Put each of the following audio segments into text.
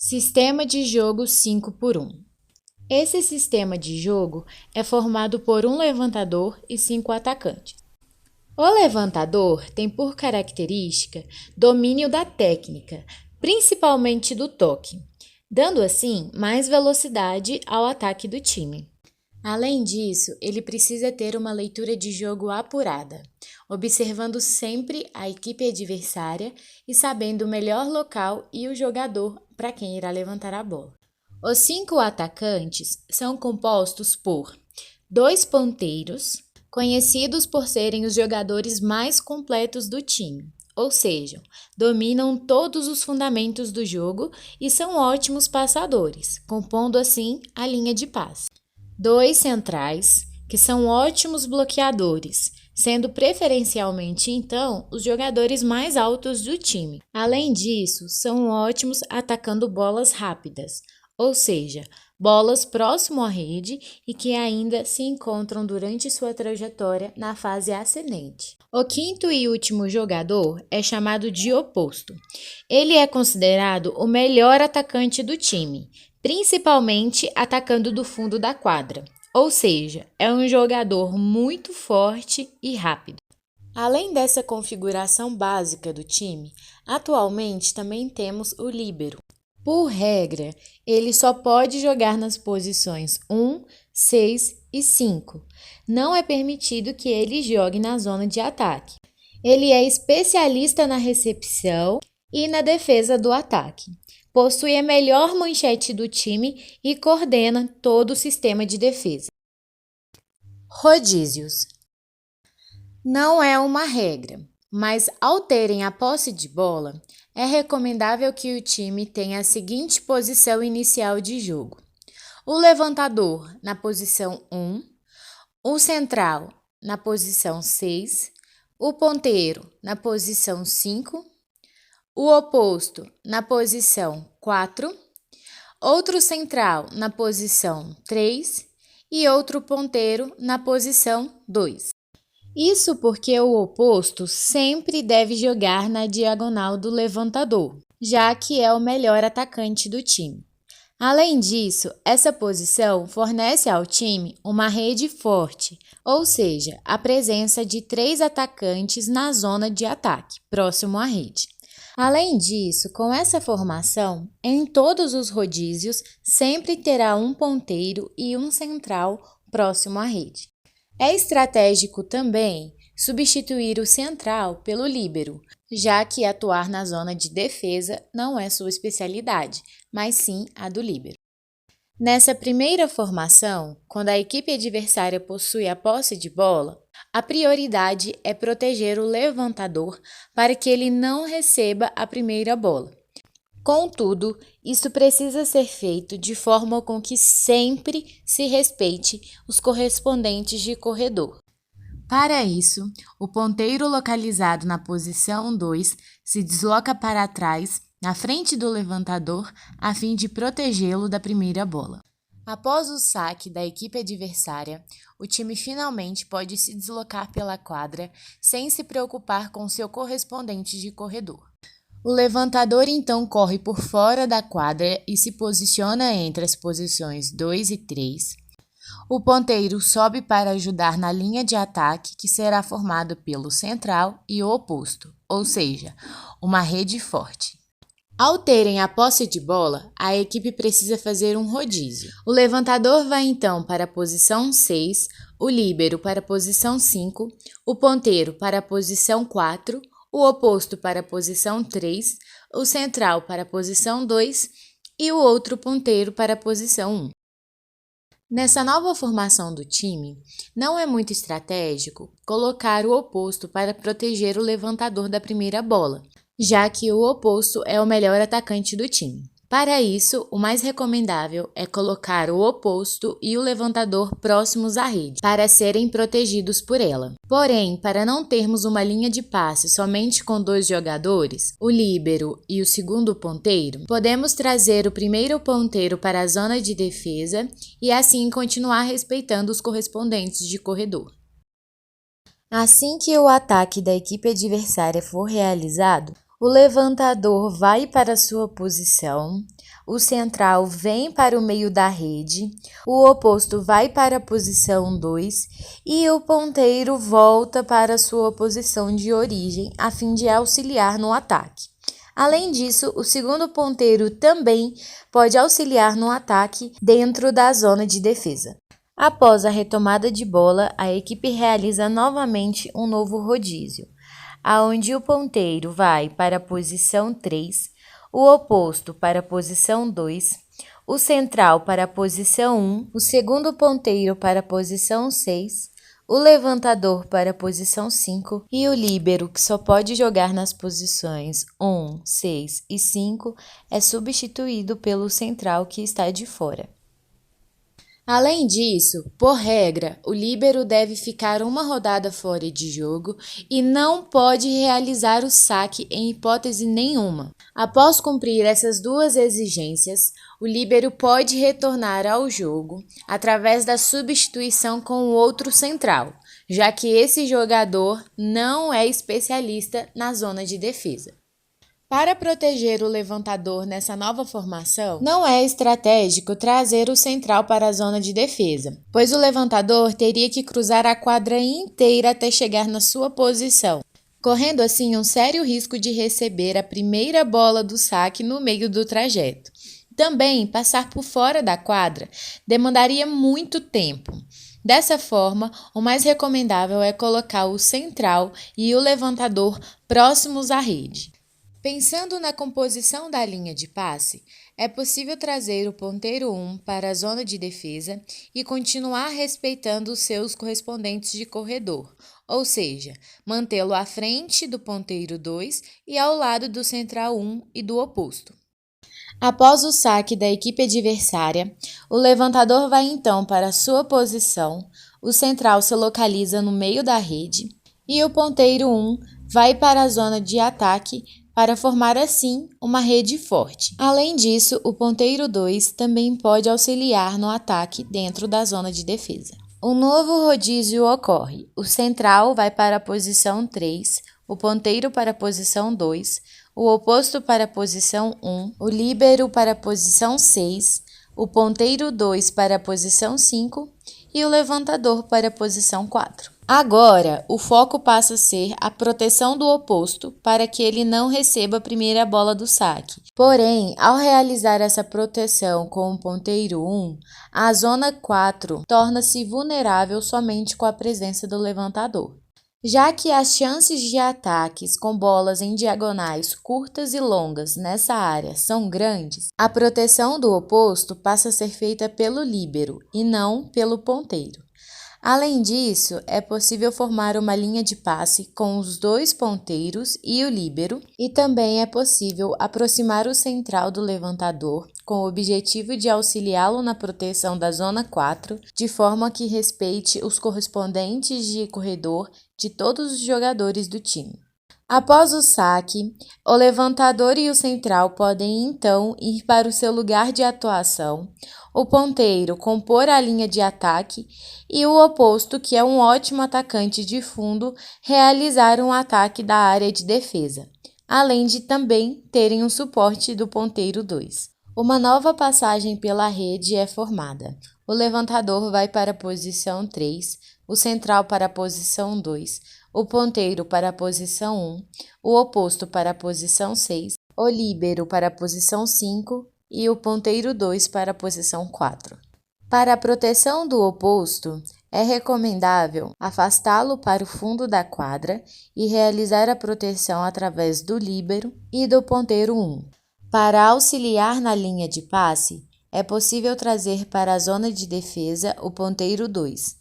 Sistema de jogo 5 por 1. Esse sistema de jogo é formado por um levantador e 5 atacantes. O levantador tem por característica domínio da técnica, principalmente do toque, dando assim mais velocidade ao ataque do time. Além disso, ele precisa ter uma leitura de jogo apurada, observando sempre a equipe adversária e sabendo o melhor local e o jogador para quem irá levantar a bola. Os 5 atacantes são compostos por 2 ponteiros, conhecidos por serem os jogadores mais completos do time, ou seja, dominam todos os fundamentos do jogo e são ótimos passadores, compondo assim a linha de passe. 2 centrais, que são ótimos bloqueadores, sendo preferencialmente, então, os jogadores mais altos do time. Além disso, são ótimos atacando bolas rápidas, ou seja, bolas próximo à rede e que ainda se encontram durante sua trajetória na fase ascendente. O quinto e último jogador é chamado de oposto. Ele é considerado o melhor atacante do time, principalmente atacando do fundo da quadra, ou seja, é um jogador muito forte e rápido. Além dessa configuração básica do time, atualmente também temos o líbero. Por regra, ele só pode jogar nas posições 1, 6 e 5. Não é permitido que ele jogue na zona de ataque. Ele é especialista na recepção e na defesa do ataque. Possui a melhor manchete do time e coordena todo o sistema de defesa. Rodízios. Não é uma regra, mas ao terem a posse de bola, é recomendável que o time tenha a seguinte posição inicial de jogo: o levantador na posição 1, o central na posição 6, o ponteiro na posição 5, o oposto na posição 4, outro central na posição 3 e outro ponteiro na posição 2. Isso porque o oposto sempre deve jogar na diagonal do levantador, já que é o melhor atacante do time. Além disso, essa posição fornece ao time uma rede forte, ou seja, a presença de 3 atacantes na zona de ataque, próximo à rede. Além disso, com essa formação, em todos os rodízios sempre terá um ponteiro e um central próximo à rede. É estratégico também substituir o central pelo líbero, já que atuar na zona de defesa não é sua especialidade, mas sim a do líbero. Nessa primeira formação, quando a equipe adversária possui a posse de bola, a prioridade é proteger o levantador para que ele não receba a primeira bola. Contudo, isso precisa ser feito de forma com que sempre se respeite os correspondentes de corredor. Para isso, o ponteiro localizado na posição 2 se desloca para trás, na frente do levantador, a fim de protegê-lo da primeira bola. Após o saque da equipe adversária, o time finalmente pode se deslocar pela quadra sem se preocupar com seu correspondente de corredor. O levantador então corre por fora da quadra e se posiciona entre as posições 2 e 3. O ponteiro sobe para ajudar na linha de ataque, que será formado pelo central e o oposto, ou seja, uma rede forte. Ao terem a posse de bola, a equipe precisa fazer um rodízio. O levantador vai então para a posição 6, o líbero para a posição 5, o ponteiro para a posição 4, o oposto para a posição 3, o central para a posição 2 e o outro ponteiro para a posição 1. Nessa nova formação do time, não é muito estratégico colocar o oposto para proteger o levantador da primeira bola, já que o oposto é o melhor atacante do time. Para isso, o mais recomendável é colocar o oposto e o levantador próximos à rede, para serem protegidos por ela. Porém, para não termos uma linha de passe somente com 2 jogadores, o líbero e o segundo ponteiro, podemos trazer o primeiro ponteiro para a zona de defesa e assim continuar respeitando os correspondentes de corredor. Assim que o ataque da equipe adversária for realizado, o levantador vai para sua posição, o central vem para o meio da rede, o oposto vai para a posição 2 e o ponteiro volta para sua posição de origem a fim de auxiliar no ataque. Além disso, o segundo ponteiro também pode auxiliar no ataque dentro da zona de defesa. Após a retomada de bola, a equipe realiza novamente um novo rodízio, aonde o ponteiro vai para a posição 3, o oposto para a posição 2, o central para a posição 1, o segundo ponteiro para a posição 6, o levantador para a posição 5 e o líbero, que só pode jogar nas posições 1, 6 e 5, é substituído pelo central que está de fora. Além disso, por regra, o líbero deve ficar uma rodada fora de jogo e não pode realizar o saque em hipótese nenhuma. Após cumprir essas duas exigências, o líbero pode retornar ao jogo através da substituição com o outro central, já que esse jogador não é especialista na zona de defesa. Para proteger o levantador nessa nova formação, não é estratégico trazer o central para a zona de defesa, pois o levantador teria que cruzar a quadra inteira até chegar na sua posição, correndo assim um sério risco de receber a primeira bola do saque no meio do trajeto. Também, passar por fora da quadra demandaria muito tempo. Dessa forma, o mais recomendável é colocar o central e o levantador próximos à rede. Pensando na composição da linha de passe, é possível trazer o ponteiro 1 para a zona de defesa e continuar respeitando os seus correspondentes de corredor, ou seja, mantê-lo à frente do ponteiro 2 e ao lado do central 1 e do oposto. Após o saque da equipe adversária, o levantador vai então para a sua posição, o central se localiza no meio da rede e o ponteiro 1 vai para a zona de ataque para formar assim uma rede forte. Além disso, o ponteiro 2 também pode auxiliar no ataque dentro da zona de defesa. Um novo rodízio ocorre. O central vai para a posição 3, o ponteiro para a posição 2, o oposto para a posição 1, o líbero para a posição 6, o ponteiro 2 para a posição 5 e o levantador para a posição 4. Agora, o foco passa a ser a proteção do oposto para que ele não receba a primeira bola do saque. Porém, ao realizar essa proteção com o ponteiro 1, a zona 4 torna-se vulnerável somente com a presença do levantador. Já que as chances de ataques com bolas em diagonais curtas e longas nessa área são grandes, a proteção do oposto passa a ser feita pelo líbero e não pelo ponteiro. Além disso, é possível formar uma linha de passe com os dois ponteiros e o líbero, e também é possível aproximar o central do levantador com o objetivo de auxiliá-lo na proteção da zona 4, de forma que respeite os correspondentes de corredor de todos os jogadores do time. Após o saque, o levantador e o central podem então ir para o seu lugar de atuação, o ponteiro compor a linha de ataque e o oposto, que é um ótimo atacante de fundo, realizar um ataque da área de defesa, além de também terem um suporte do ponteiro 2. Uma nova passagem pela rede é formada. O levantador vai para a posição 3, o central para a posição 2, o ponteiro para a posição 1, o oposto para a posição 6, o líbero para a posição 5 e o ponteiro 2 para a posição 4. Para a proteção do oposto, é recomendável afastá-lo para o fundo da quadra e realizar a proteção através do líbero e do ponteiro 1. Para auxiliar na linha de passe, é possível trazer para a zona de defesa o ponteiro 2.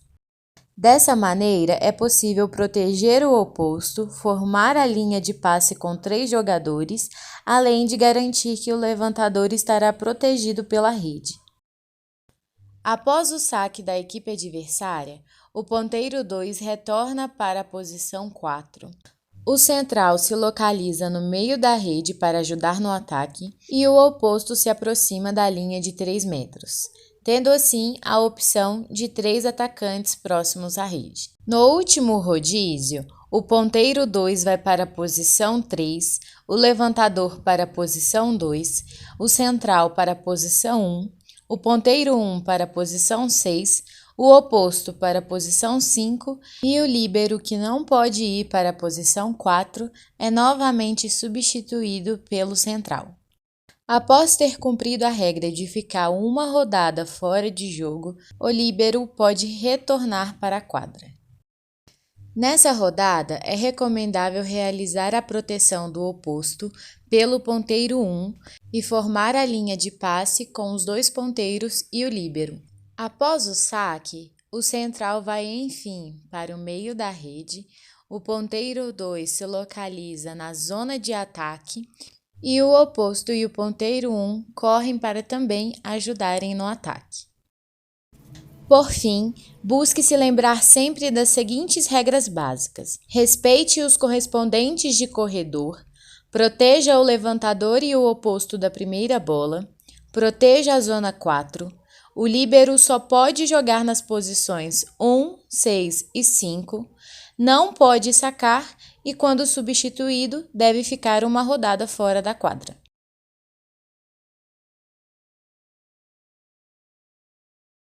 Dessa maneira, é possível proteger o oposto, formar a linha de passe com 3 jogadores, além de garantir que o levantador estará protegido pela rede. Após o saque da equipe adversária, o ponteiro 2 retorna para a posição 4. O central se localiza no meio da rede para ajudar no ataque e o oposto se aproxima da linha de 3 metros, tendo assim a opção de 3 atacantes próximos à rede. No último rodízio, o ponteiro 2 vai para a posição 3, o levantador para a posição 2, o central para a posição 1, o ponteiro 1 para a posição 6, o oposto para a posição 5 e o líbero, que não pode ir para a posição 4, é novamente substituído pelo central. Após ter cumprido a regra de ficar uma rodada fora de jogo, o líbero pode retornar para a quadra. Nessa rodada, é recomendável realizar a proteção do oposto pelo ponteiro 1 e formar a linha de passe com os dois ponteiros e o líbero. Após o saque, o central vai, enfim, para o meio da rede, o ponteiro 2 se localiza na zona de ataque e o oposto e o ponteiro 1 correm para também ajudarem no ataque. Por fim, busque se lembrar sempre das seguintes regras básicas: respeite os correspondentes de corredor, proteja o levantador e o oposto da primeira bola, proteja a zona 4, o líbero só pode jogar nas posições 1, 6 e 5, não pode sacar e, quando substituído, deve ficar uma rodada fora da quadra.